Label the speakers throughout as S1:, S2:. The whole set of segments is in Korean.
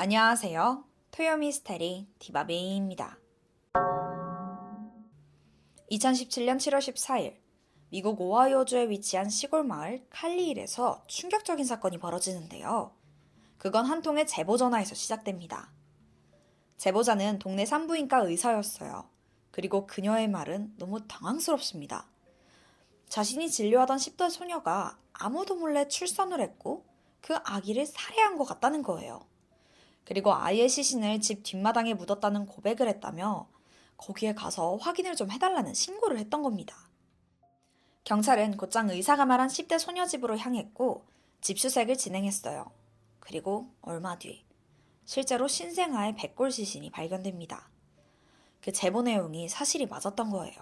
S1: 안녕하세요. 토요미스테리 디바베이입니다. 2017년 7월 14일, 미국 오하이오주에 위치한 시골 마을 칼리일에서 충격적인 사건이 벌어지는데요. 그건 한 통의 제보 전화에서 시작됩니다. 제보자는 동네 산부인과 의사였어요. 그리고 그녀의 말은 너무 당황스럽습니다. 자신이 진료하던 10대 소녀가 아무도 몰래 출산을 했고 그 아기를 살해한 것 같다는 거예요. 그리고 아이의 시신을 집 뒷마당에 묻었다는 고백을 했다며 거기에 가서 확인을 좀 해달라는 신고를 했던 겁니다. 경찰은 곧장 의사가 말한 10대 소녀 집으로 향했고 집수색을 진행했어요. 그리고 얼마 뒤 실제로 신생아의 백골 시신이 발견됩니다. 그 제보 내용이 사실이 맞았던 거예요.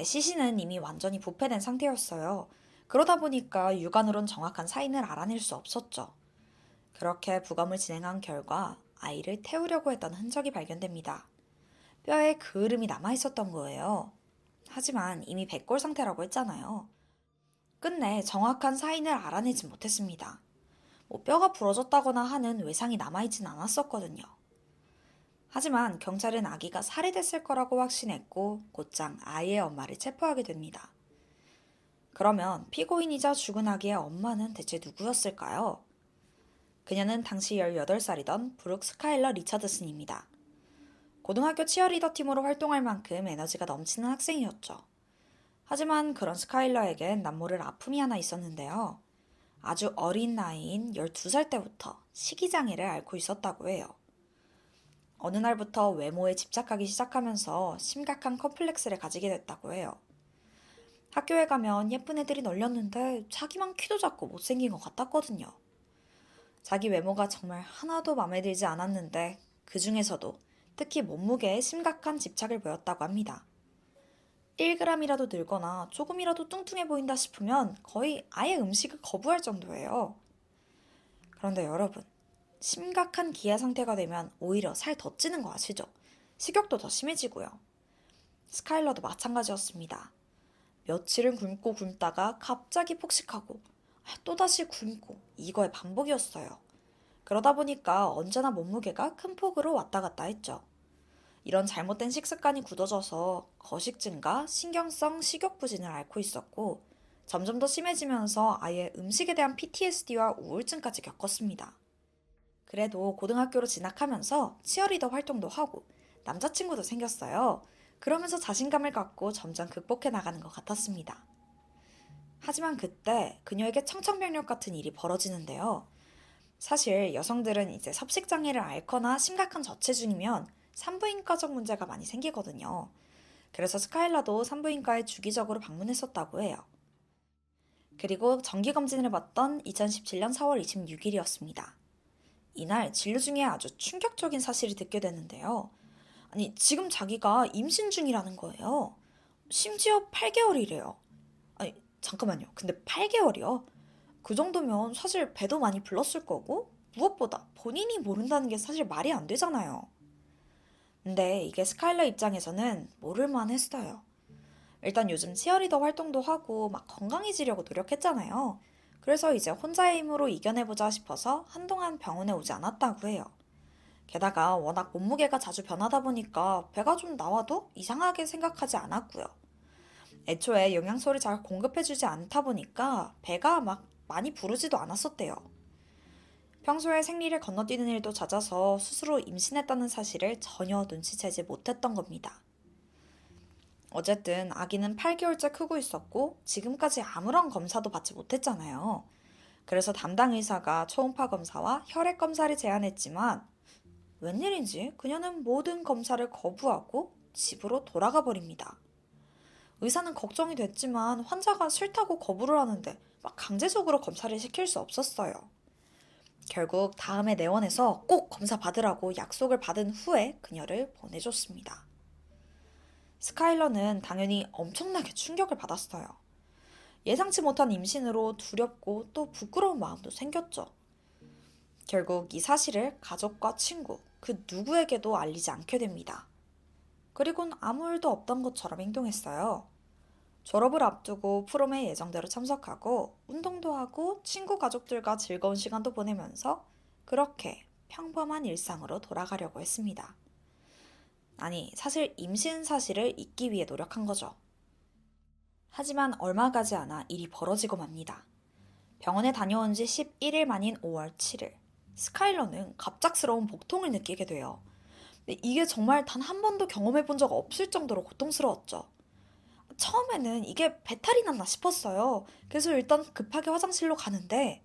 S1: 시신은 이미 완전히 부패된 상태였어요. 그러다 보니까 육안으론 정확한 사인을 알아낼 수 없었죠. 그렇게 부검을 진행한 결과 아이를 태우려고 했던 흔적이 발견됩니다. 뼈에 그을음이 남아있었던 거예요. 하지만 이미 백골 상태라고 했잖아요. 끝내 정확한 사인을 알아내지 못했습니다. 뼈가 부러졌다거나 하는 외상이 남아있진 않았었거든요. 하지만 경찰은 아기가 살해됐을 거라고 확신했고 곧장 아이의 엄마를 체포하게 됩니다. 그러면 피고인이자 죽은 아기의 엄마는 대체 누구였을까요? 그녀는 당시 18살이던 브룩 스카일러 리처드슨입니다. 고등학교 치어리더 팀으로 활동할 만큼 에너지가 넘치는 학생이었죠. 하지만 그런 스카일러에겐 남모를 아픔이 하나 있었는데요. 아주 어린 나이인 12살 때부터 식이장애를 앓고 있었다고 해요. 어느 날부터 외모에 집착하기 시작하면서 심각한 컴플렉스를 가지게 됐다고 해요. 학교에 가면 예쁜 애들이 널렸는데 자기만 키도 작고 못생긴 것 같았거든요. 자기 외모가 정말 하나도 마음에 들지 않았는데 그 중에서도 특히 몸무게에 심각한 집착을 보였다고 합니다. 1g이라도 늘거나 조금이라도 뚱뚱해 보인다 싶으면 거의 아예 음식을 거부할 정도예요. 그런데 여러분, 심각한 기아 상태가 되면 오히려 살 더 찌는 거 아시죠? 식욕도 더 심해지고요. 스카일러도 마찬가지였습니다. 며칠은 굶고 굶다가 갑자기 폭식하고 또다시 굶고 이거의 반복이었어요. 그러다 보니까 언제나 몸무게가 큰 폭으로 왔다 갔다 했죠. 이런 잘못된 식습관이 굳어져서 거식증과 신경성 식욕부진을 앓고 있었고 점점 더 심해지면서 아예 음식에 대한 PTSD와 우울증까지 겪었습니다. 그래도 고등학교로 진학하면서 치어리더 활동도 하고 남자친구도 생겼어요. 그러면서 자신감을 갖고 점점 극복해 나가는 것 같았습니다. 하지만 그때 그녀에게 청천벽력 같은 일이 벌어지는데요. 사실 여성들은 이제 섭식장애를 앓거나 심각한 저체중이면 산부인과적 문제가 많이 생기거든요. 그래서 스카일라도 산부인과에 주기적으로 방문했었다고 해요. 그리고 정기검진을 받던 2017년 4월 26일이었습니다. 이날 진료 중에 아주 충격적인 사실을 듣게 되는데요. 아니, 지금 자기가 임신 중이라는 거예요. 심지어 8개월이래요. 아니, 잠깐만요. 근데 8개월이요? 그 정도면 사실 배도 많이 불렀을 거고, 무엇보다 본인이 모른다는 게 사실 말이 안 되잖아요. 근데 이게 스카일러 입장에서는 모를만 했어요. 일단 요즘 치어리더 활동도 하고 막 건강해지려고 노력했잖아요. 그래서 이제 혼자의 힘으로 이겨내보자 싶어서 한동안 병원에 오지 않았다고 해요. 게다가 워낙 몸무게가 자주 변하다 보니까 배가 좀 나와도 이상하게 생각하지 않았고요. 애초에 영양소를 잘 공급해주지 않다 보니까 배가 막 많이 부르지도 않았었대요. 평소에 생리를 건너뛰는 일도 잦아서 스스로 임신했다는 사실을 전혀 눈치채지 못했던 겁니다. 어쨌든 아기는 8개월째 크고 있었고 지금까지 아무런 검사도 받지 못했잖아요. 그래서 담당 의사가 초음파 검사와 혈액 검사를 제안했지만 웬일인지 그녀는 모든 검사를 거부하고 집으로 돌아가 버립니다. 의사는 걱정이 됐지만 환자가 싫다고 거부를 하는데 막 강제적으로 검사를 시킬 수 없었어요. 결국 다음에 내원해서 꼭 검사 받으라고 약속을 받은 후에 그녀를 보내줬습니다. 스카일러는 당연히 엄청나게 충격을 받았어요. 예상치 못한 임신으로 두렵고 또 부끄러운 마음도 생겼죠. 결국 이 사실을 가족과 친구, 그 누구에게도 알리지 않게 됩니다. 그리고는 아무 일도 없던 것처럼 행동했어요. 졸업을 앞두고 프롬에 예정대로 참석하고 운동도 하고 친구 가족들과 즐거운 시간도 보내면서 그렇게 평범한 일상으로 돌아가려고 했습니다. 아니, 사실 임신 사실을 잊기 위해 노력한 거죠. 하지만 얼마 가지 않아 일이 벌어지고 맙니다. 병원에 다녀온 지 11일 만인 5월 7일, 스카일러는 갑작스러운 복통을 느끼게 돼요. 근데 이게 정말 단 한 번도 경험해 본 적 없을 정도로 고통스러웠죠. 처음에는 이게 배탈이 났나 싶었어요. 그래서 일단 급하게 화장실로 가는데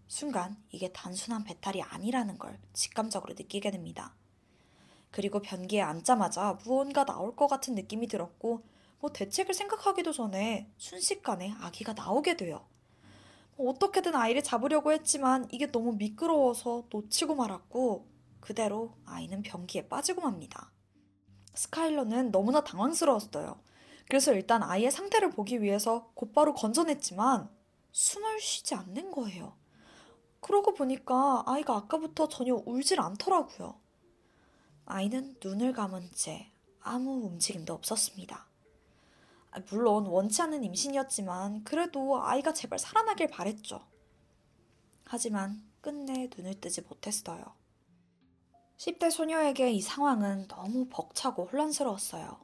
S1: 순간 이게 단순한 배탈이 아니라는 걸 직감적으로 느끼게 됩니다. 그리고 변기에 앉자마자 무언가 나올 것 같은 느낌이 들었고 대책을 생각하기도 전에 순식간에 아기가 나오게 돼요. 어떻게든 아이를 잡으려고 했지만 이게 너무 미끄러워서 놓치고 말았고 그대로 아이는 변기에 빠지고 맙니다. 스카일러는 너무나 당황스러웠어요. 그래서 일단 아이의 상태를 보기 위해서 곧바로 건져냈지만 숨을 쉬지 않는 거예요. 그러고 보니까 아이가 아까부터 전혀 울질 않더라고요. 아이는 눈을 감은 채 아무 움직임도 없었습니다. 물론 원치 않는 임신이었지만 그래도 아이가 제발 살아나길 바랬죠. 하지만 끝내 눈을 뜨지 못했어요. 10대 소녀에게 이 상황은 너무 벅차고 혼란스러웠어요.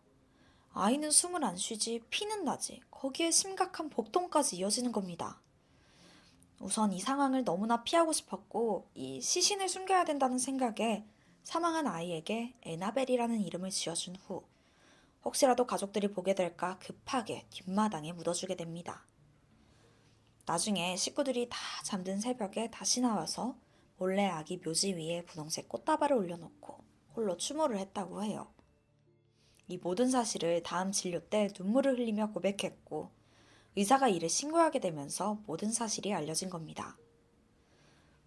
S1: 아이는 숨을 안 쉬지 피는 나지 거기에 심각한 복통까지 이어지는 겁니다. 우선 이 상황을 너무나 피하고 싶었고 이 시신을 숨겨야 된다는 생각에 사망한 아이에게 에나벨이라는 이름을 지어준 후 혹시라도 가족들이 보게 될까 급하게 뒷마당에 묻어주게 됩니다. 나중에 식구들이 다 잠든 새벽에 다시 나와서 몰래 아기 묘지 위에 분홍색 꽃다발을 올려놓고 홀로 추모를 했다고 해요. 이 모든 사실을 다음 진료 때 눈물을 흘리며 고백했고 의사가 이를 신고하게 되면서 모든 사실이 알려진 겁니다.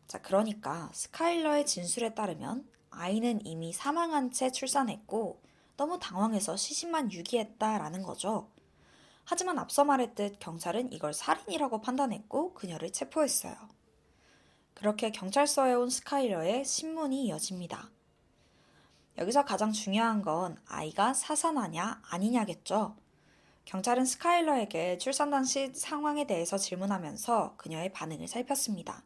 S1: 자, 그러니까 스카일러의 진술에 따르면 아이는 이미 사망한 채 출산했고 너무 당황해서 시신만 유기했다라는 거죠. 하지만 앞서 말했듯 경찰은 이걸 살인이라고 판단했고 그녀를 체포했어요. 그렇게 경찰서에 온 스카일러의 신문이 이어집니다. 여기서 가장 중요한 건 아이가 사산하냐 아니냐겠죠. 경찰은 스카일러에게 출산 당시 상황에 대해서 질문하면서 그녀의 반응을 살폈습니다.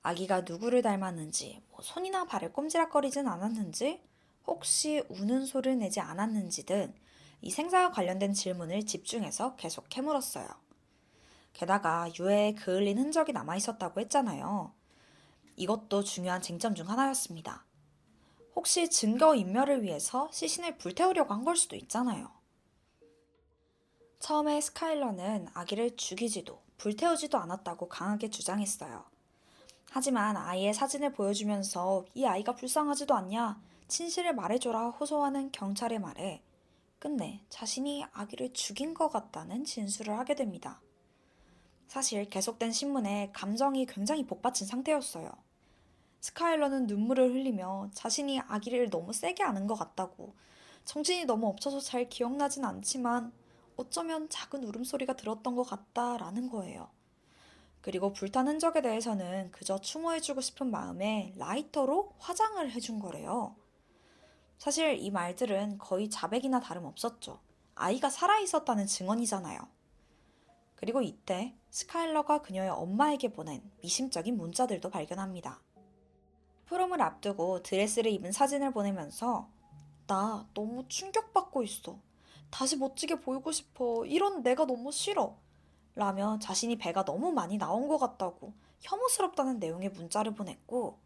S1: 아기가 누구를 닮았는지, 손이나 발을 꼼지락거리진 않았는지, 혹시 우는 소리를 내지 않았는지 등 이 생사와 관련된 질문을 집중해서 계속 캐물었어요. 게다가 유해에 그을린 흔적이 남아있었다고 했잖아요. 이것도 중요한 쟁점 중 하나였습니다. 혹시 증거 인멸을 위해서 시신을 불태우려고 한 걸 수도 있잖아요. 처음에 스카일러는 아기를 죽이지도 불태우지도 않았다고 강하게 주장했어요. 하지만 아이의 사진을 보여주면서 이 아이가 불쌍하지도 않냐, 진실을 말해줘라 호소하는 경찰의 말에 끝내 자신이 아기를 죽인 것 같다는 진술을 하게 됩니다. 사실 계속된 신문에 감정이 굉장히 복받친 상태였어요. 스카일러는 눈물을 흘리며 자신이 아기를 너무 세게 안은 것 같다고, 정신이 너무 없어서 잘 기억나진 않지만 어쩌면 작은 울음소리가 들었던 것 같다라는 거예요. 그리고 불탄 흔적에 대해서는 그저 추모해주고 싶은 마음에 라이터로 화장을 해준 거래요. 사실 이 말들은 거의 자백이나 다름없었죠. 아이가 살아있었다는 증언이잖아요. 그리고 이때 스카일러가 그녀의 엄마에게 보낸 미심쩍은 문자들도 발견합니다. 프롬을 앞두고 드레스를 입은 사진을 보내면서 나 너무 충격받고 있어. 다시 멋지게 보이고 싶어. 이런 내가 너무 싫어. 라며 자신이 배가 너무 많이 나온 것 같다고 혐오스럽다는 내용의 문자를 보냈고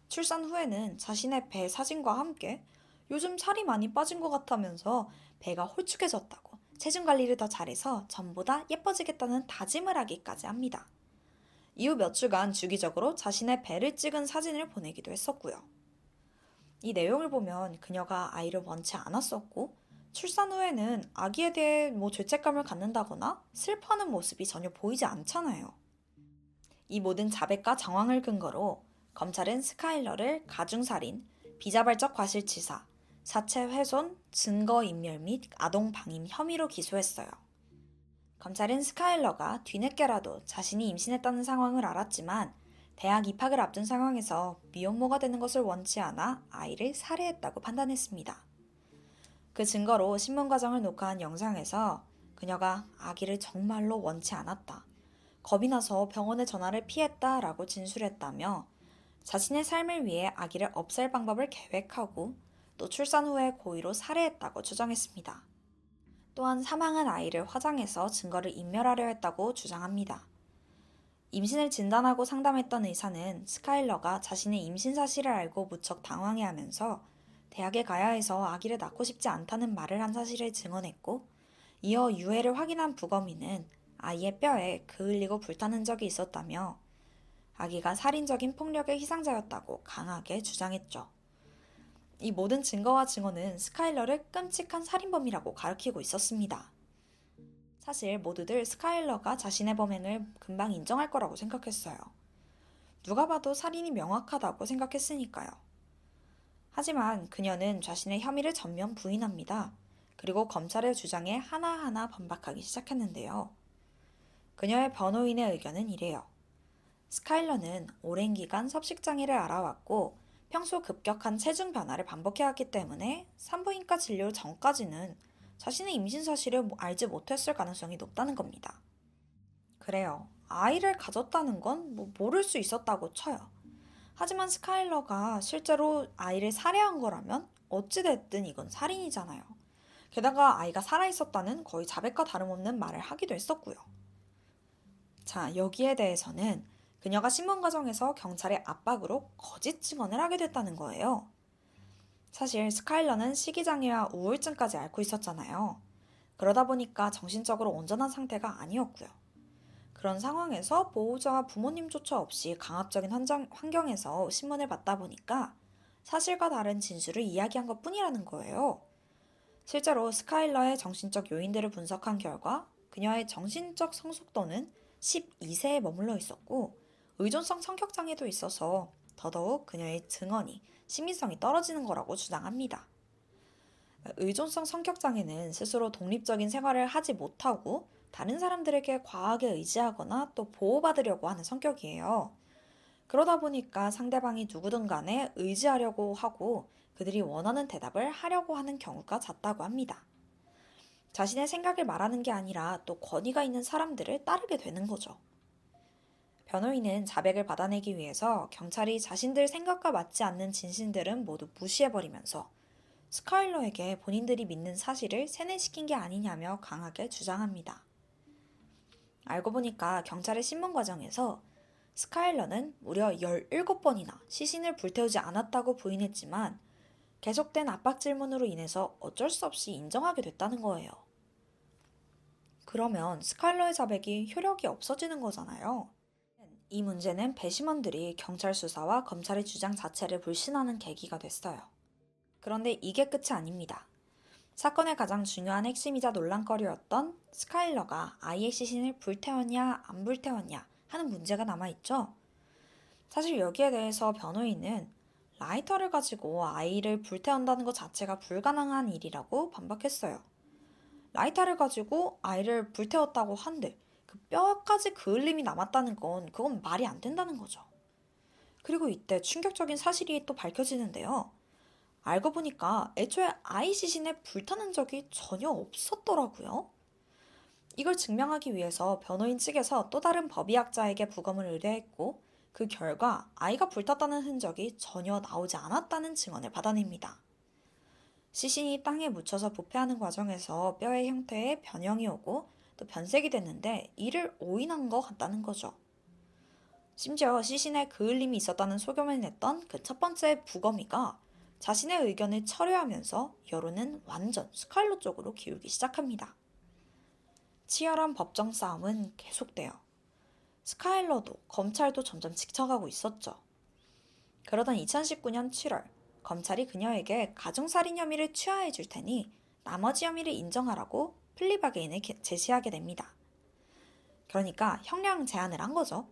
S1: 출산 후에는 자신의 배 사진과 함께 요즘 살이 많이 빠진 것 같다면서 배가 홀쭉해졌다고 체중 관리를 더 잘해서 전보다 예뻐지겠다는 다짐을 하기까지 합니다. 이후 몇 주간 주기적으로 자신의 배를 찍은 사진을 보내기도 했었고요. 이 내용을 보면 그녀가 아이를 원치 않았었고 출산 후에는 아기에 대해 죄책감을 갖는다거나 슬퍼하는 모습이 전혀 보이지 않잖아요. 이 모든 자백과 정황을 근거로 검찰은 스카일러를 가중살인, 비자발적 과실치사, 사체 훼손, 증거인멸 및 아동방임 혐의로 기소했어요. 검찰은 스카일러가 뒤늦게라도 자신이 임신했다는 상황을 알았지만 대학 입학을 앞둔 상황에서 미혼모가 되는 것을 원치 않아 아이를 살해했다고 판단했습니다. 그 증거로 신문 과정을 녹화한 영상에서 그녀가 아기를 정말로 원치 않았다. 겁이 나서 병원에 전화를 피했다라고 진술했다며 자신의 삶을 위해 아기를 없앨 방법을 계획하고 또 출산 후에 고의로 살해했다고 주장했습니다. 또한 사망한 아이를 화장해서 증거를 인멸하려 했다고 주장합니다. 임신을 진단하고 상담했던 의사는 스카일러가 자신의 임신 사실을 알고 무척 당황해하면서 대학에 가야 해서 아기를 낳고 싶지 않다는 말을 한 사실을 증언했고, 이어 유해를 확인한 부검인은 아이의 뼈에 그을리고 불타는 적이 있었다며 아기가 살인적인 폭력의 희생자였다고 강하게 주장했죠. 이 모든 증거와 증언은 스카일러를 끔찍한 살인범이라고 가리키고 있었습니다. 사실 모두들 스카일러가 자신의 범행을 금방 인정할 거라고 생각했어요. 누가 봐도 살인이 명확하다고 생각했으니까요. 하지만 그녀는 자신의 혐의를 전면 부인합니다. 그리고 검찰의 주장에 하나하나 반박하기 시작했는데요. 그녀의 변호인의 의견은 이래요. 스카일러는 오랜 기간 섭식장애를 앓아왔고 평소 급격한 체중 변화를 반복해왔기 때문에 산부인과 진료 전까지는 자신의 임신 사실을 알지 못했을 가능성이 높다는 겁니다. 그래요. 아이를 가졌다는 건 모를 수 있었다고 쳐요. 하지만 스카일러가 실제로 아이를 살해한 거라면 어찌됐든 이건 살인이잖아요. 게다가 아이가 살아있었다는 거의 자백과 다름없는 말을 하기도 했었고요. 자, 여기에 대해서는 그녀가 신문 과정에서 경찰의 압박으로 거짓 증언을 하게 됐다는 거예요. 사실 스카일러는 식이장애와 우울증까지 앓고 있었잖아요. 그러다 보니까 정신적으로 온전한 상태가 아니었고요. 그런 상황에서 보호자와 부모님조차 없이 강압적인 환경에서 신문을 받다 보니까 사실과 다른 진술을 이야기한 것 뿐이라는 거예요. 실제로 스카일러의 정신적 요인들을 분석한 결과 그녀의 정신적 성숙도는 12세에 머물러 있었고 의존성 성격장애도 있어서 더더욱 그녀의 증언이 신빙성이 떨어지는 거라고 주장합니다. 의존성 성격장애는 스스로 독립적인 생활을 하지 못하고 다른 사람들에게 과하게 의지하거나 또 보호받으려고 하는 성격이에요. 그러다 보니까 상대방이 누구든 간에 의지하려고 하고 그들이 원하는 대답을 하려고 하는 경우가 잦다고 합니다. 자신의 생각을 말하는 게 아니라 또 권위가 있는 사람들을 따르게 되는 거죠. 변호인은 자백을 받아내기 위해서 경찰이 자신들 생각과 맞지 않는 진실들은 모두 무시해버리면서 스카일러에게 본인들이 믿는 사실을 세뇌시킨 게 아니냐며 강하게 주장합니다. 알고 보니까 경찰의 신문 과정에서 스카일러는 무려 17번이나 시신을 불태우지 않았다고 부인했지만 계속된 압박 질문으로 인해서 어쩔 수 없이 인정하게 됐다는 거예요. 그러면 스카일러의 자백이 효력이 없어지는 거잖아요. 이 문제는 배심원들이 경찰 수사와 검찰의 주장 자체를 불신하는 계기가 됐어요. 그런데 이게 끝이 아닙니다. 사건의 가장 중요한 핵심이자 논란거리였던 스카일러가 아이의 시신을 불태웠냐 안 불태웠냐 하는 문제가 남아있죠. 사실 여기에 대해서 변호인은 라이터를 가지고 아이를 불태운다는 것 자체가 불가능한 일이라고 반박했어요. 라이터를 가지고 아이를 불태웠다고 한들 그 뼈까지 그을림이 남았다는 건 그건 말이 안 된다는 거죠. 그리고 이때 충격적인 사실이 또 밝혀지는데요. 알고 보니까 애초에 아이 시신에 불타는 적이 전혀 없었더라고요. 이걸 증명하기 위해서 변호인 측에서 또 다른 법의학자에게 부검을 의뢰했고 그 결과 아이가 불탔다는 흔적이 전혀 나오지 않았다는 증언을 받아냅니다. 시신이 땅에 묻혀서 부패하는 과정에서 뼈의 형태에 변형이 오고 또 변색이 됐는데 이를 오인한 것 같다는 거죠. 심지어 시신에 그을림이 있었다는 소견을 냈던 그 첫 번째 부검이가 자신의 의견을 철회하면서 여론은 완전 스카일러 쪽으로 기울기 시작합니다. 치열한 법정 싸움은 계속돼요. 스카일러도 검찰도 점점 지쳐가고 있었죠. 그러던 2019년 7월 검찰이 그녀에게 가중살인 혐의를 취하해 줄 테니 나머지 혐의를 인정하라고 플리바게인을 제시하게 됩니다. 그러니까 형량 제한을 한 거죠.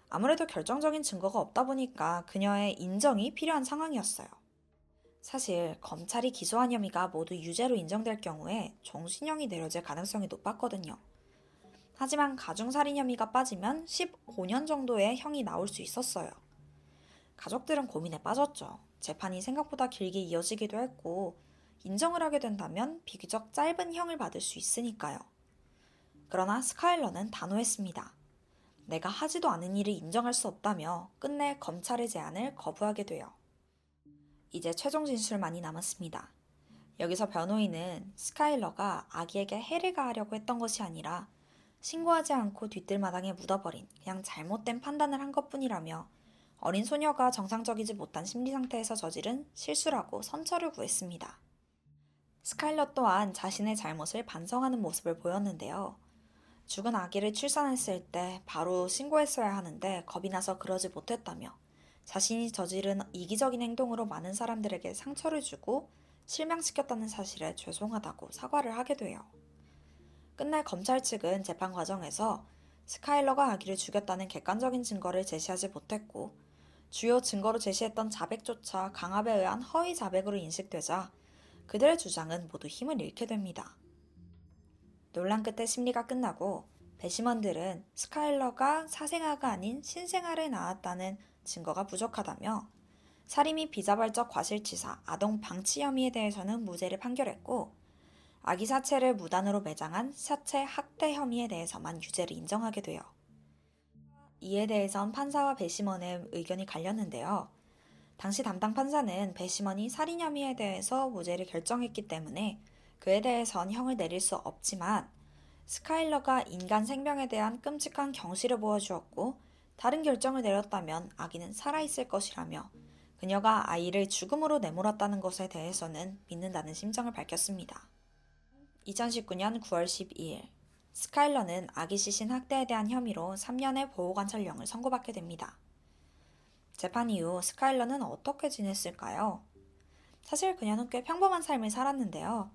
S1: 아무래도 결정적인 증거가 없다 보니까 그녀의 인정이 필요한 상황이었어요. 사실 검찰이 기소한 혐의가 모두 유죄로 인정될 경우에 종신형이 내려질 가능성이 높았거든요. 하지만 가중살인 혐의가 빠지면 15년 정도의 형이 나올 수 있었어요. 가족들은 고민에 빠졌죠. 재판이 생각보다 길게 이어지기도 했고 인정을 하게 된다면 비교적 짧은 형을 받을 수 있으니까요. 그러나 스카일러는 단호했습니다. 내가 하지도 않은 일을 인정할 수 없다며 끝내 검찰의 제안을 거부하게 돼요. 이제 최종 진술만이 남았습니다. 여기서 변호인은 스카일러가 아기에게 해를 가하려고 했던 것이 아니라 신고하지 않고 뒷뜰마당에 묻어버린 그냥 잘못된 판단을 한 것뿐이라며 어린 소녀가 정상적이지 못한 심리 상태에서 저지른 실수라고 선처를 구했습니다. 스카일러 또한 자신의 잘못을 반성하는 모습을 보였는데요. 죽은 아기를 출산했을 때 바로 신고했어야 하는데 겁이 나서 그러지 못했다며 자신이 저지른 이기적인 행동으로 많은 사람들에게 상처를 주고 실망시켰다는 사실에 죄송하다고 사과를 하게 돼요. 끝내 검찰 측은 재판 과정에서 스카일러가 아기를 죽였다는 객관적인 증거를 제시하지 못했고 주요 증거로 제시했던 자백조차 강압에 의한 허위 자백으로 인식되자 그들의 주장은 모두 힘을 잃게 됩니다. 논란 끝에 심리가 끝나고 배심원들은 스카일러가 사생아가 아닌 신생아를 낳았다는 증거가 부족하다며 살인 및 비자발적 과실치사, 아동 방치 혐의에 대해서는 무죄를 판결했고 아기 사체를 무단으로 매장한 사체 학대 혐의에 대해서만 유죄를 인정하게 돼요. 이에 대해선 판사와 배심원의 의견이 갈렸는데요. 당시 담당 판사는 배심원이 살인 혐의에 대해서 무죄를 결정했기 때문에 그에 대해선 형을 내릴 수 없지만 스카일러가 인간 생명에 대한 끔찍한 경시를 보여주었고 다른 결정을 내렸다면 아기는 살아있을 것이라며 그녀가 아이를 죽음으로 내몰았다는 것에 대해서는 믿는다는 심정을 밝혔습니다. 2019년 9월 12일 스카일러는 아기 시신 학대에 대한 혐의로 3년의 보호관찰령을 선고받게 됩니다. 재판 이후 스카일러는 어떻게 지냈을까요? 사실 그녀는 꽤 평범한 삶을 살았는데요.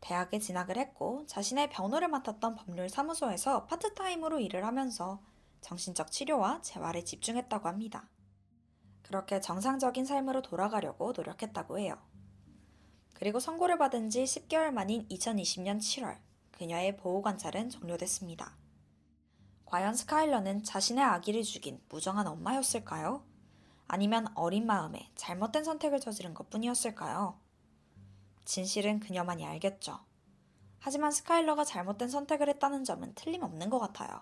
S1: 대학에 진학을 했고 자신의 변호를 맡았던 법률사무소에서 파트타임으로 일을 하면서 정신적 치료와 재활에 집중했다고 합니다. 그렇게 정상적인 삶으로 돌아가려고 노력했다고 해요. 그리고 선고를 받은 지 10개월 만인 2020년 7월, 그녀의 보호관찰은 종료됐습니다. 과연 스카일러는 자신의 아기를 죽인 무정한 엄마였을까요? 아니면 어린 마음에 잘못된 선택을 저지른 것뿐이었을까요? 진실은 그녀만이 알겠죠. 하지만 스카일러가 잘못된 선택을 했다는 점은 틀림없는 것 같아요.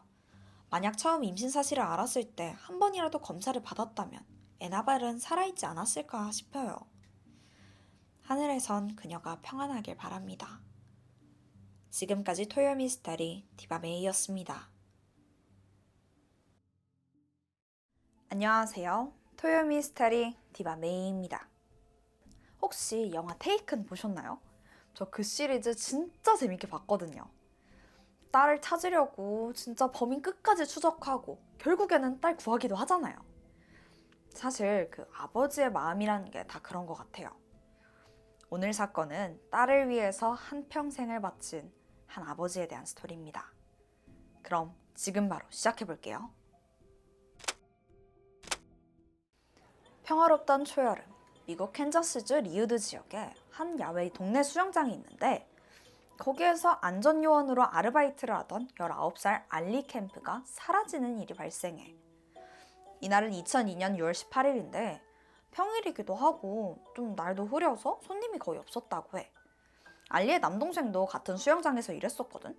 S1: 만약 처음 임신 사실을 알았을 때 한 번이라도 검사를 받았다면 에나벨은 살아있지 않았을까 싶어요. 하늘에선 그녀가 평안하길 바랍니다. 지금까지 토요 미스터리 디바메이였습니다. 안녕하세요. 토요 미스터리 디바메이입니다. 혹시 영화 테이큰 보셨나요? 저 그 시리즈 진짜 재밌게 봤거든요. 딸을 찾으려고 진짜 범인 끝까지 추적하고 결국에는 딸 구하기도 하잖아요. 사실 그 아버지의 마음이라는 게 다 그런 것 같아요. 오늘 사건은 딸을 위해서 한평생을 바친 한 아버지에 대한 스토리입니다. 그럼 지금 바로 시작해볼게요. 평화롭던 초여름, 미국 캔자스주 리우드 지역에 한 야외 동네 수영장이 있는데 거기에서 안전요원으로 아르바이트를 하던 19살 알리 캠프가 사라지는 일이 발생해. 이날은 2002년 6월 18일인데 평일이기도 하고 좀 날도 흐려서 손님이 거의 없었다고 해. 알리의 남동생도 같은 수영장에서 일했었거든.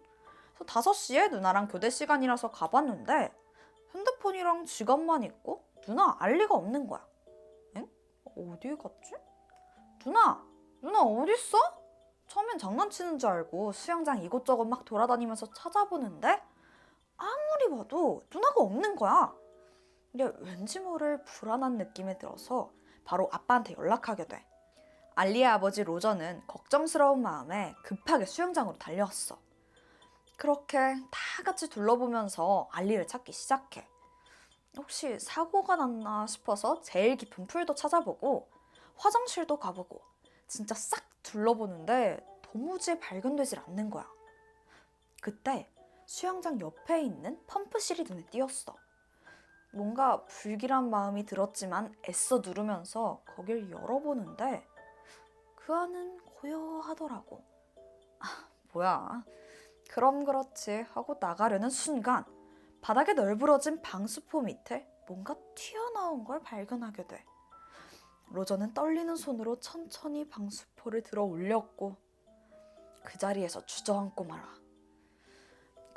S1: 그래서 5시에 누나랑 교대 시간이라서 가봤는데 핸드폰이랑 지갑만 있고 누나 알리가 없는 거야. 엥? 어디 갔지? 누나 어딨어? 처음엔 장난치는 줄 알고 수영장 이곳저곳 막 돌아다니면서 찾아보는데 아무리 봐도 누나가 없는 거야. 근데 왠지 모를 불안한 느낌이 들어서 바로 아빠한테 연락하게 돼. 알리의 아버지 로저는 걱정스러운 마음에 급하게 수영장으로 달려왔어. 그렇게 다 같이 둘러보면서 알리를 찾기 시작해. 혹시 사고가 났나 싶어서 제일 깊은 풀도 찾아보고 화장실도 가보고 진짜 싹 둘러보는데 도무지 발견되질 않는 거야. 그때 수영장 옆에 있는 펌프실이 눈에 띄었어. 뭔가 불길한 마음이 들었지만 애써 누르면서 거길 열어보는데 그 안은 고요하더라고. 뭐야. 그럼 그렇지 하고 나가려는 순간 바닥에 널브러진 방수포 밑에 뭔가 튀어나온 걸 발견하게 돼. 로저는 떨리는 손으로 천천히 방수포를 들어 올렸고 그 자리에서 주저앉고 말아.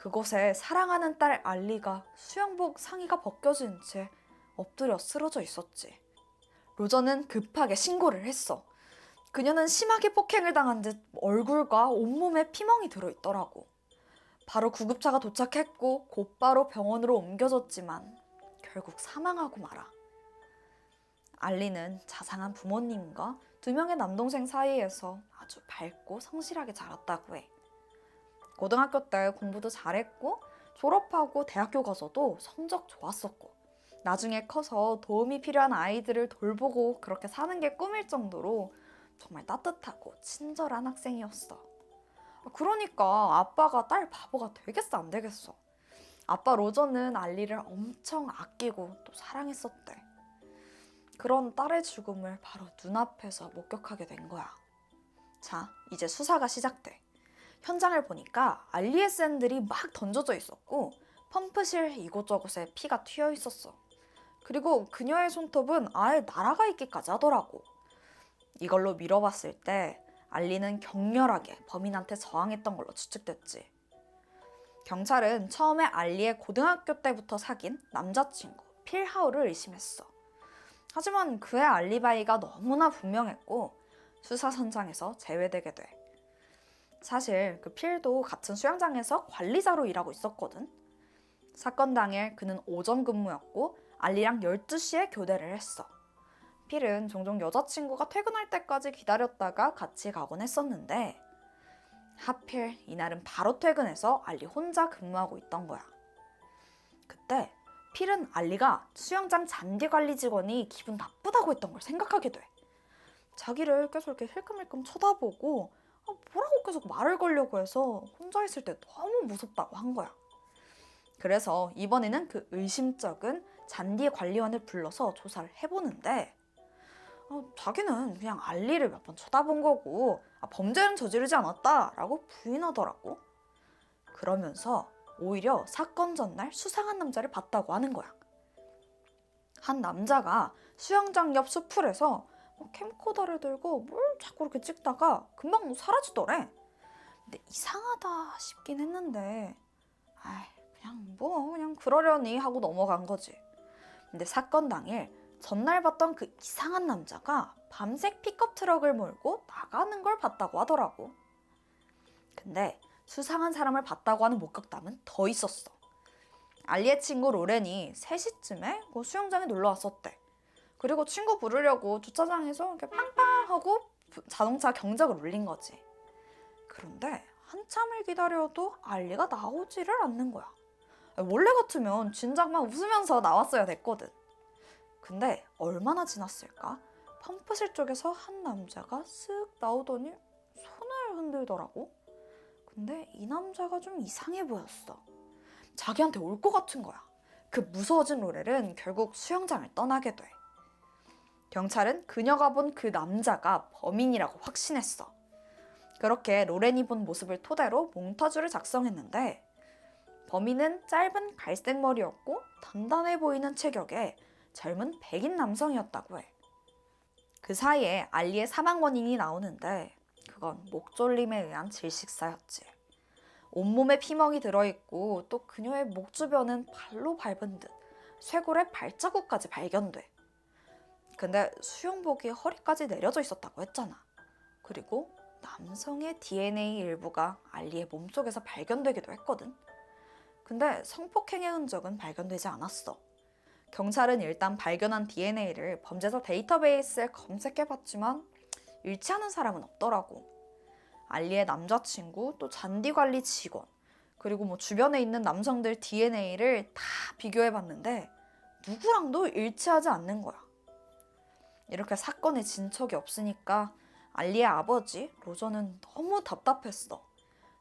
S1: 그곳에 사랑하는 딸 알리가 수영복 상의가 벗겨진 채 엎드려 쓰러져 있었지. 로저는 급하게 신고를 했어. 그녀는 심하게 폭행을 당한 듯 얼굴과 온몸에 피멍이 들어있더라고. 바로 구급차가 도착했고 곧바로 병원으로 옮겨졌지만 결국 사망하고 말아. 알리는 자상한 부모님과 2명의 남동생 사이에서 아주 밝고 성실하게 자랐다고 해. 고등학교 때 공부도 잘했고 졸업하고 대학교 가서도 성적 좋았었고 나중에 커서 도움이 필요한 아이들을 돌보고 그렇게 사는 게 꿈일 정도로 정말 따뜻하고 친절한 학생이었어. 그러니까 아빠가 딸 바보가 되겠어 안 되겠어. 아빠 로저는 알리를 엄청 아끼고 또 사랑했었대. 그런 딸의 죽음을 바로 눈앞에서 목격하게 된 거야. 자, 이제 수사가 시작돼. 현장을 보니까 알리의 샌들이 막 던져져 있었고 펌프실 이곳저곳에 피가 튀어 있었어. 그리고 그녀의 손톱은 아예 날아가 있기까지 하더라고. 이걸로 미뤄봤을 때 알리는 격렬하게 범인한테 저항했던 걸로 추측됐지. 경찰은 처음에 알리의 고등학교 때부터 사귄 남자친구 필 하울을 의심했어. 하지만 그의 알리바이가 너무나 분명했고 수사선장에서 제외되게 돼. 사실 그 필도 같은 수영장에서 관리자로 일하고 있었거든. 사건 당일 그는 오전 근무였고 알리랑 12시에 교대를 했어. 필은 종종 여자친구가 퇴근할 때까지 기다렸다가 같이 가곤 했었는데 하필 이날은 바로 퇴근해서 알리 혼자 근무하고 있던 거야. 그때 필은 알리가 수영장 잔디관리 직원이 기분 나쁘다고 했던 걸 생각하게 돼. 자기를 계속 이렇게 힐끔힐끔 쳐다보고 뭐라고 계속 말을 걸려고 해서 혼자 있을 때 너무 무섭다고 한 거야. 그래서 이번에는 그 의심쩍은 잔디 관리원을 불러서 조사를 해보는데 자기는 그냥 알리를 몇 번 쳐다본 거고 범죄는 저지르지 않았다라고 부인하더라고. 그러면서 오히려 사건 전날 수상한 남자를 봤다고 하는 거야. 한 남자가 수영장 옆 수풀에서 캠코더를 들고 뭘 자꾸 이렇게 찍다가 금방 사라지더래. 근데 이상하다 싶긴 했는데 그냥 그러려니 하고 넘어간 거지. 근데 사건 당일 전날 봤던 그 이상한 남자가 밤색 픽업 트럭을 몰고 나가는 걸 봤다고 하더라고. 근데 수상한 사람을 봤다고 하는 목격담은 더 있었어. 알리의 친구 로렌이 3시쯤에 수영장에 놀러 왔었대. 그리고 친구 부르려고 주차장에서 이렇게 빵빵 하고 자동차 경적을 울린 거지. 그런데 한참을 기다려도 알리가 나오지를 않는 거야. 원래 같으면 진작 막 웃으면서 나왔어야 됐거든. 근데 얼마나 지났을까? 펌프실 쪽에서 한 남자가 쓱 나오더니 손을 흔들더라고. 근데 이 남자가 좀 이상해 보였어. 자기한테 올 것 같은 거야. 그 무서워진 로렐은 결국 수영장을 떠나게 돼. 경찰은 그녀가 본 그 남자가 범인이라고 확신했어. 그렇게 로렌이 본 모습을 토대로 몽타주를 작성했는데 범인은 짧은 갈색 머리였고 단단해 보이는 체격에 젊은 백인 남성이었다고 해. 그 사이에 알리의 사망 원인이 나오는데 그건 목졸림에 의한 질식사였지. 온몸에 피멍이 들어있고 또 그녀의 목 주변은 발로 밟은 듯 쇄골에 발자국까지 발견돼. 근데 수영복이 허리까지 내려져 있었다고 했잖아. 그리고 남성의 DNA 일부가 알리의 몸속에서 발견되기도 했거든. 근데 성폭행의 흔적은 발견되지 않았어. 경찰은 일단 발견한 DNA를 범죄자 데이터베이스에 검색해봤지만 일치하는 사람은 없더라고. 알리의 남자친구, 또 잔디관리 직원, 그리고 주변에 있는 남성들 DNA를 다 비교해봤는데 누구랑도 일치하지 않는 거야. 이렇게 사건의 진척이 없으니까 알리의 아버지 로저는 너무 답답했어.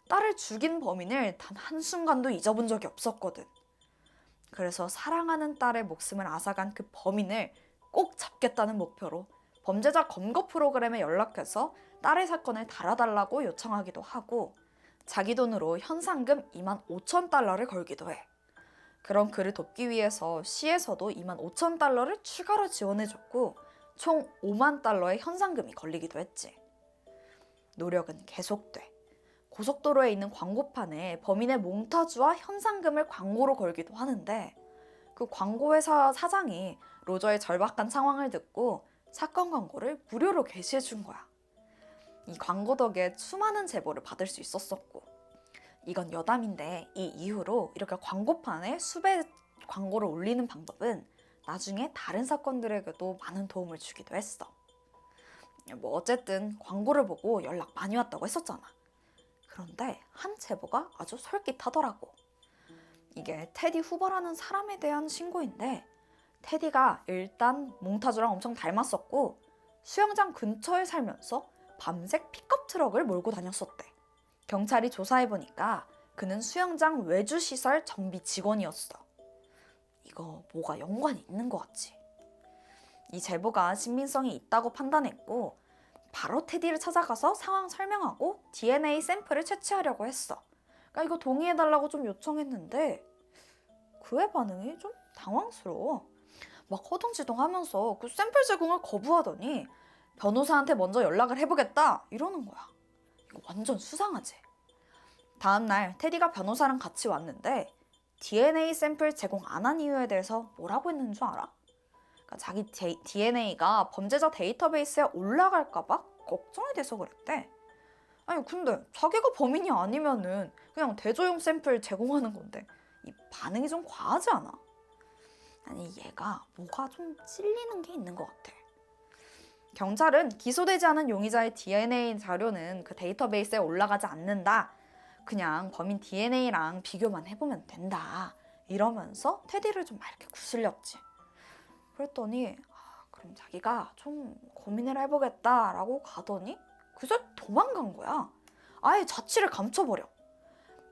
S1: 딸을 죽인 범인을 단 한순간도 잊어본 적이 없었거든. 그래서 사랑하는 딸의 목숨을 앗아간 그 범인을 꼭 잡겠다는 목표로 범죄자 검거 프로그램에 연락해서 딸의 사건을 달아달라고 요청하기도 하고 자기 돈으로 현상금 25,000달러를 걸기도 해. 그럼 그를 돕기 위해서 시에서도 25,000달러를 추가로 지원해줬고 총 5만 달러의 현상금이 걸리기도 했지. 노력은 계속돼. 고속도로에 있는 광고판에 범인의 몽타주와 현상금을 광고로 걸기도 하는데 그 광고회사 사장이 로저의 절박한 상황을 듣고 사건 광고를 무료로 게시해 준 거야. 이 광고 덕에 수많은 제보를 받을 수 있었었고 이건 여담인데 이 이후로 이렇게 광고판에 수배 광고를 올리는 방법은 나중에 다른 사건들에게도 많은 도움을 주기도 했어. 뭐 어쨌든 광고를 보고 연락 많이 왔다고 했었잖아. 그런데 한 제보가 아주 솔깃하더라고. 이게 테디 후보라는 사람에 대한 신고인데 테디가 일단 몽타주랑 엄청 닮았었고 수영장 근처에 살면서 밤새 픽업 트럭을 몰고 다녔었대. 경찰이 조사해보니까 그는 수영장 외주시설 정비 직원이었어. 이거 뭐가 연관이 있는 것 같지? 이 제보가 신빙성이 있다고 판단했고 바로 테디를 찾아가서 상황 설명하고 DNA 샘플을 채취하려고 했어. 그러니까 이거 동의해달라고 좀 요청했는데 그의 반응이 좀 당황스러워. 막 허둥지둥하면서 그 샘플 제공을 거부하더니 변호사한테 먼저 연락을 해보겠다 이러는 거야. 이거 완전 수상하지? 다음날 테디가 변호사랑 같이 왔는데 DNA 샘플 제공 안 한 이유에 대해서 뭐라고 했는 줄 알아? 그러니까 자기 DNA가 범죄자 데이터베이스에 올라갈까봐 걱정이 돼서 그랬대. 아니 근데 자기가 범인이 아니면은 그냥 대조용 샘플 제공하는 건데 이 반응이 좀 과하지 않아? 아니 얘가 뭐가 좀 찔리는 게 있는 것 같아. 경찰은 기소되지 않은 용의자의 DNA 자료는 그 데이터베이스에 올라가지 않는다. 그냥 범인 DNA랑 비교만 해보면 된다. 이러면서 테디를 좀 막 이렇게 구슬렸지. 그랬더니 그럼 자기가 좀 고민을 해보겠다라고 가더니 그새 도망간 거야. 아예 자취를 감춰버려.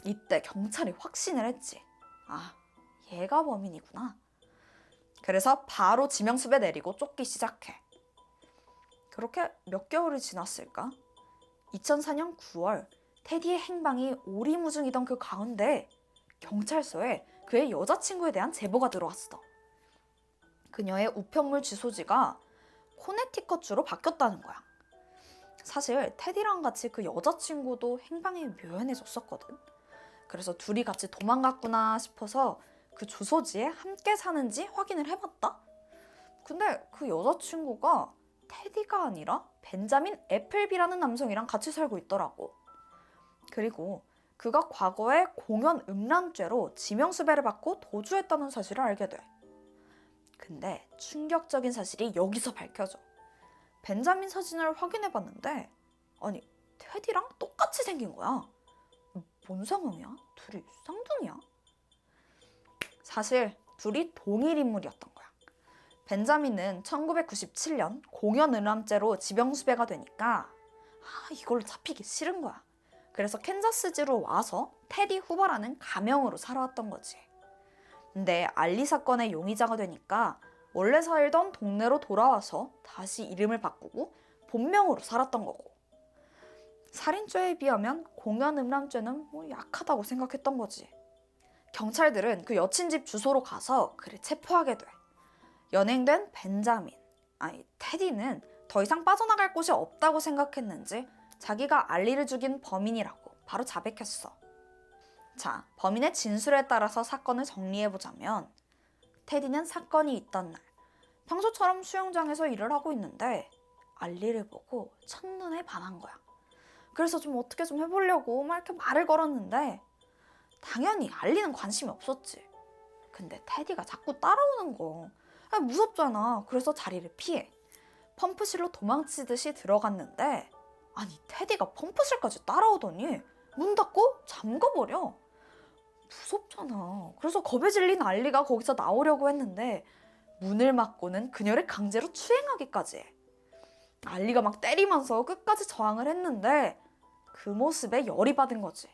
S1: 이때 경찰이 확신을 했지. 아, 얘가 범인이구나. 그래서 바로 지명수배 내리고 쫓기 시작해. 그렇게 몇 개월이 지났을까? 2004년 9월 테디의 행방이 오리무중이던 그 가운데 경찰서에 그의 여자친구에 대한 제보가 들어왔어. 그녀의 우편물 주소지가 코네티컷주로 바뀌었다는 거야. 사실 테디랑 같이 그 여자친구도 행방이 묘연해졌었거든. 그래서 둘이 같이 도망갔구나 싶어서 그 주소지에 함께 사는지 확인을 해봤다? 근데 그 여자친구가 테디가 아니라 벤자민 애플비라는 남성이랑 같이 살고 있더라고. 그리고 그가 과거에 공연 음란죄로 지명수배를 받고 도주했다는 사실을 알게 돼. 근데 충격적인 사실이 여기서 밝혀져. 벤자민 사진을 확인해봤는데 아니 테디랑 똑같이 생긴 거야. 뭔 상황이야? 둘이 쌍둥이야? 사실 둘이 동일 인물이었던 거야. 벤자민은 1997년 공연 음란죄로 지명수배가 되니까 이걸로 잡히기 싫은 거야. 그래서 캔자스주로 와서 테디 후버라는 가명으로 살아왔던 거지. 근데 알리 사건의 용의자가 되니까 원래 살던 동네로 돌아와서 다시 이름을 바꾸고 본명으로 살았던 거고. 살인죄에 비하면 공연 음란죄는 뭐 약하다고 생각했던 거지. 경찰들은 그 여친 집 주소로 가서 그를 체포하게 돼. 연행된 벤자민, 테디는 더 이상 빠져나갈 곳이 없다고 생각했는지 자기가 알리를 죽인 범인이라고 바로 자백했어. 자, 범인의 진술에 따라서 사건을 정리해보자면 테디는 사건이 있던 날 평소처럼 수영장에서 일을 하고 있는데 알리를 보고 첫눈에 반한 거야. 그래서 좀 어떻게 좀 해보려고 막 이렇게 말을 걸었는데 당연히 알리는 관심이 없었지. 근데 테디가 자꾸 따라오는 거. 무섭잖아. 그래서 자리를 피해. 펌프실로 도망치듯이 들어갔는데 아니 테디가 펌프실까지 따라오더니 문 닫고 잠가버려. 무섭잖아. 그래서 겁에 질린 알리가 거기서 나오려고 했는데 문을 막고는 그녀를 강제로 추행하기까지 해. 알리가 막 때리면서 끝까지 저항을 했는데 그 모습에 열이 받은 거지.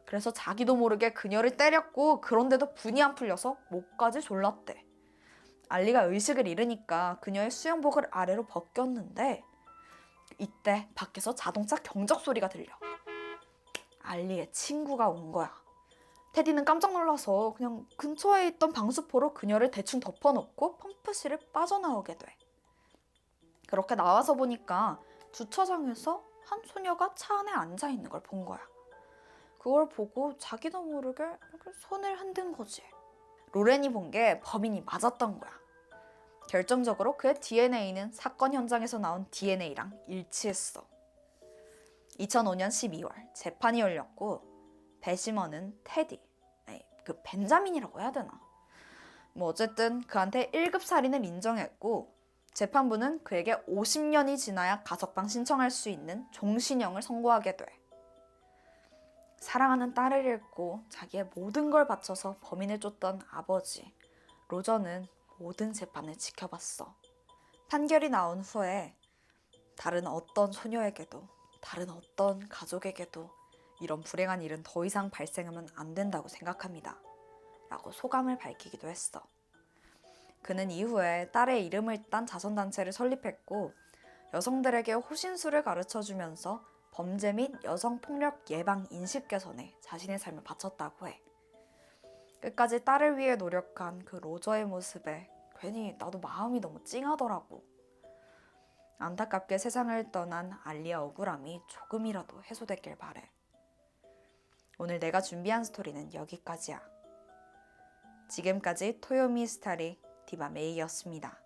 S1: 그래서 자기도 모르게 그녀를 때렸고 그런데도 분이 안 풀려서 목까지 졸랐대. 알리가 의식을 잃으니까 그녀의 수영복을 아래로 벗겼는데 이때 밖에서 자동차 경적 소리가 들려. 알리의 친구가 온 거야. 테디는 깜짝 놀라서 그냥 근처에 있던 방수포로 그녀를 대충 덮어놓고 펌프실을 빠져나오게 돼. 그렇게 나와서 보니까 주차장에서 한 소녀가 차 안에 앉아있는 걸 본 거야. 그걸 보고 자기도 모르게 이렇게 손을 흔든 거지. 로렌이 본 게 범인이 맞았던 거야. 결정적으로 그의 DNA는 사건 현장에서 나온 DNA랑 일치했어. 2005년 12월 재판이 열렸고 배시먼은 테디, 그 벤자민이라고 해야 되나? 뭐 어쨌든 그한테 1급 살인을 인정했고 재판부는 그에게 50년이 지나야 가석방 신청할 수 있는 종신형을 선고하게 돼. 사랑하는 딸을 잃고 자기의 모든 걸 바쳐서 범인을 쫓던 아버지 로저는 모든 재판을 지켜봤어. 판결이 나온 후에 다른 어떤 소녀에게도 다른 어떤 가족에게도 이런 불행한 일은 더 이상 발생하면 안 된다고 생각합니다. 라고 소감을 밝히기도 했어. 그는 이후에 딸의 이름을 딴 자선단체를 설립했고 여성들에게 호신술을 가르쳐주면서 범죄 및 여성폭력 예방 인식 개선에 자신의 삶을 바쳤다고 해. 끝까지 딸을 위해 노력한 그 로저의 모습에 괜히 나도 마음이 너무 찡하더라고. 안타깝게 세상을 떠난 알리의 억울함이 조금이라도 해소됐길 바래. 오늘 내가 준비한 스토리는 여기까지야. 지금까지 토요미 스타리 디바 메이였습니다.